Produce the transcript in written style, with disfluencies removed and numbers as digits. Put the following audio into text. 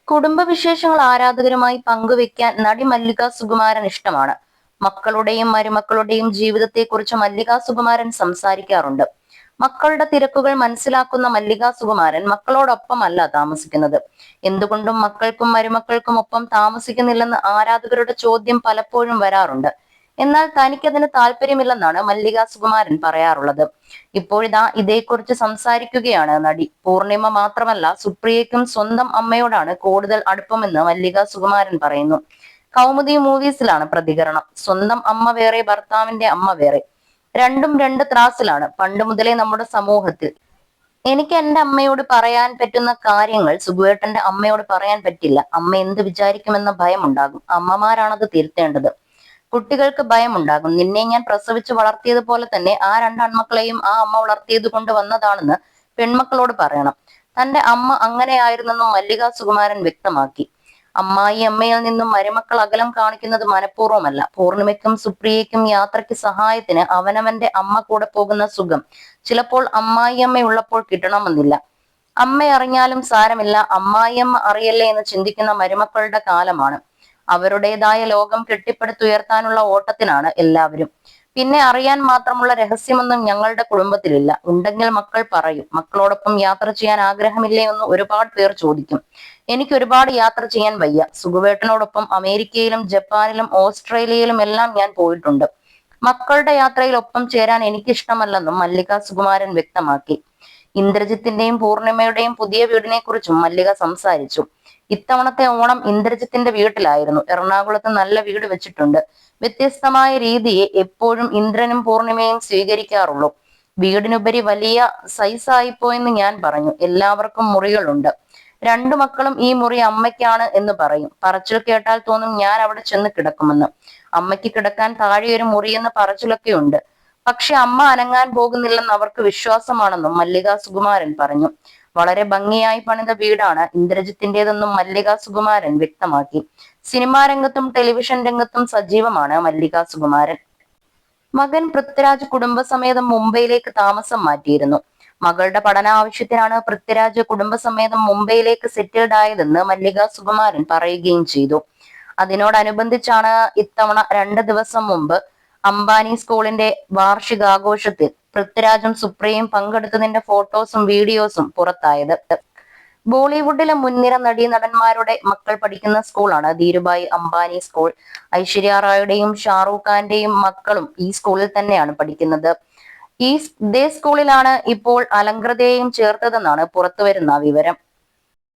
കുടുംബവിശേഷങ്ങൾ ആരാധകരുമായി പങ്കുവെക്കാൻ നടി മല്ലിക സുകുമാരൻ ഇഷ്ടമാണ്. മക്കളുടെയും മരുമക്കളുടെയും ജീവിതത്തെക്കുറിച്ച് മല്ലിക സുകുമാരൻ സംസാരിക്കാറുണ്ട്. മക്കളുടെ തിരക്കുകൾ മനസ്സിലാക്കുന്ന മല്ലിക സുകുമാരൻ മക്കളോടൊപ്പമല്ല താമസിക്കുന്നത്. എന്തുകൊണ്ടും മക്കൾക്കും മരുമക്കൾക്കും ഒപ്പം താമസിക്കുന്നില്ലെന്ന് ആരാധകരുടെ ചോദ്യം പലപ്പോഴും വരാറുണ്ട്. എന്നാൽ തനിക്കതിന് താല്പര്യമില്ലെന്നാണ് മല്ലിക സുകുമാരൻ പറയാറുള്ളത്. ഇപ്പോഴിതാ ഇതേക്കുറിച്ച് സംസാരിക്കുകയാണ് നടി. പൂർണിമ മാത്രമല്ല, സുപ്രിയയ്ക്കും സ്വന്തം അമ്മയോടാണ് കൂടുതൽ അടുപ്പമെന്ന് മല്ലിക സുകുമാരൻ പറയുന്നു. കൗമുദി മൂവീസിലാണ് പ്രതികരണം. സ്വന്തം അമ്മ വേറെ, ഭർത്താവിന്റെ അമ്മ വേറെ, രണ്ടും രണ്ട് ത്രാസിലാണ്. പണ്ട് മുതലേ നമ്മുടെ സമൂഹത്തിൽ എനിക്ക് എന്റെ അമ്മയോട് പറയാൻ പറ്റുന്ന കാര്യങ്ങൾ സുകുവേട്ടന്റെ അമ്മയോട് പറയാൻ പറ്റില്ല. അമ്മ എന്ത് വിചാരിക്കുമെന്ന ഭയമുണ്ടാകും. അമ്മമാരാണത് തിരുത്തേണ്ടത്. കുട്ടികൾക്ക് ഭയമുണ്ടാകും. നിന്നെ ഞാൻ പ്രസവിച്ച് വളർത്തിയതുപോലെ തന്നെ ആ രണ്ട് ആൺമക്കളെയും ആ അമ്മ വളർത്തിയത് കൊണ്ട് വന്നതാണെന്ന് പെൺമക്കളോട് പറയണം. തന്റെ അമ്മ അങ്ങനെയായിരുന്നെന്നും മല്ലിക സുകുമാരൻ വ്യക്തമാക്കി. അമ്മായി അമ്മയിൽ നിന്നും മരുമക്കൾ അകലം കാണിക്കുന്നത് മനഃപൂർവ്വമല്ല. പൂർണിമയ്ക്കും സുപ്രിയയ്ക്കും യാത്രയ്ക്ക് സഹായത്തിന് അവനവന്റെ അമ്മ കൂടെ പോകുന്ന സുഖം ചിലപ്പോൾ അമ്മായിയമ്മ ഉള്ളപ്പോൾ കിട്ടണമെന്നില്ല. അമ്മ അറിഞ്ഞാലും സാരമില്ല, അമ്മായിയമ്മ അറിയല്ലേ എന്ന് ചിന്തിക്കുന്ന മരുമക്കളുടെ കാലമാണ്. അവരുടേതായ ലോകം കെട്ടിപ്പടുത്തുയർത്താനുള്ള ഓട്ടത്തിനാണ് എല്ലാവരും. പിന്നെ അറിയാൻ മാത്രമുള്ള രഹസ്യമൊന്നും ഞങ്ങളുടെ കുടുംബത്തിലില്ല. ഉണ്ടെങ്കിൽ മക്കൾ പറയും. മക്കളോടൊപ്പം യാത്ര ചെയ്യാൻ ആഗ്രഹമില്ലേ എന്ന് ഒരുപാട് പേർ ചോദിക്കും. എനിക്ക് ഒരുപാട് യാത്ര ചെയ്യാൻ വയ്യ. സുകുവേട്ടനോടൊപ്പം അമേരിക്കയിലും ജപ്പാനിലും ഓസ്ട്രേലിയയിലും എല്ലാം ഞാൻ പോയിട്ടുണ്ട്. മക്കളുടെ യാത്രയിൽ ഒപ്പം ചേരാൻ എനിക്കിഷ്ടമല്ലെന്നും മല്ലിക സുകുമാരൻ വ്യക്തമാക്കി. ഇന്ദ്രജിത്തിന്റെയും പൂർണിമയുടെയും പുതിയ വീടിനെ കുറിച്ചും മല്ലിക സംസാരിച്ചു. ഇത്തവണത്തെ ഓണം ഇന്ദ്രജിത്തിന്റെ വീട്ടിലായിരുന്നു. എറണാകുളത്ത് നല്ല വീട് വെച്ചിട്ടുണ്ട്. വ്യത്യസ്തമായ രീതിയെ എപ്പോഴും ഇന്ദ്രനും പൂർണിമയും സ്വീകരിക്കാറുള്ളൂ. വീടിനുപരി വലിയ സൈസായിപ്പോയെന്ന് ഞാൻ പറഞ്ഞു. എല്ലാവർക്കും മുറികളുണ്ട്. രണ്ടു മക്കളും ഈ മുറി അമ്മയ്ക്കാണ് എന്ന് പറയും. പറച്ചിൽ കേട്ടാൽ തോന്നും ഞാൻ അവിടെ ചെന്ന് കിടക്കുമെന്ന്. അമ്മയ്ക്ക് കിടക്കാൻ താഴെ ഒരു മുറിയെന്ന് പറച്ചിലൊക്കെ ഉണ്ട്. പക്ഷെ അമ്മ അനങ്ങാൻ പോകുന്നില്ലെന്ന് അവർക്ക് വിശ്വാസമാണെന്നും മല്ലിക സുകുമാരൻ പറഞ്ഞു. വളരെ ഭംഗിയായി പണിത വീടാണ് ഇന്ദ്രജിത്തിന്റേതെന്നും മല്ലിക സുകുമാരൻ വ്യക്തമാക്കി. സിനിമാ രംഗത്തും ടെലിവിഷൻ രംഗത്തും സജീവമാണ് മല്ലിക സുകുമാരൻ. മകൻ പൃഥ്വിരാജ് കുടുംബസമേതം മുംബൈയിലേക്ക് താമസം മാറ്റിയിരുന്നു. മകളുടെ പഠന ആവശ്യത്തിനാണ് പൃഥ്വിരാജ് കുടുംബസമേതം മുംബൈയിലേക്ക് സെറ്റിൽഡ് ആയതെന്ന് മല്ലിക സുകുമാരൻ പറയുകയും ചെയ്തു. അതിനോടനുബന്ധിച്ചാണ് ഇത്തവണ 2 ദിവസം മുമ്പ് അംബാനി സ്കൂളിന്റെ വാർഷികാഘോഷത്തിൽ പൃഥ്വിരാജും സുപ്രിയയും പങ്കെടുത്തതിന്റെ ഫോട്ടോസും വീഡിയോസും പുറത്തായത്. ബോളിവുഡിലെ മുൻനിര നടീനടന്മാരുടെ മക്കൾ പഠിക്കുന്ന സ്കൂളാണ് ധീരുഭായ് അംബാനി സ്കൂൾ. ഐശ്വര്യ റായുടെയും ഷാറൂഖ് ഖാന്റെയും മക്കളും ഈ സ്കൂളിൽ തന്നെയാണ് പഠിക്കുന്നത്. ഇതേ സ്കൂളിലാണ് ഇപ്പോൾ അലങ്കൃതയെയും ചേർത്തതെന്നാണ് പുറത്തുവരുന്ന വിവരം.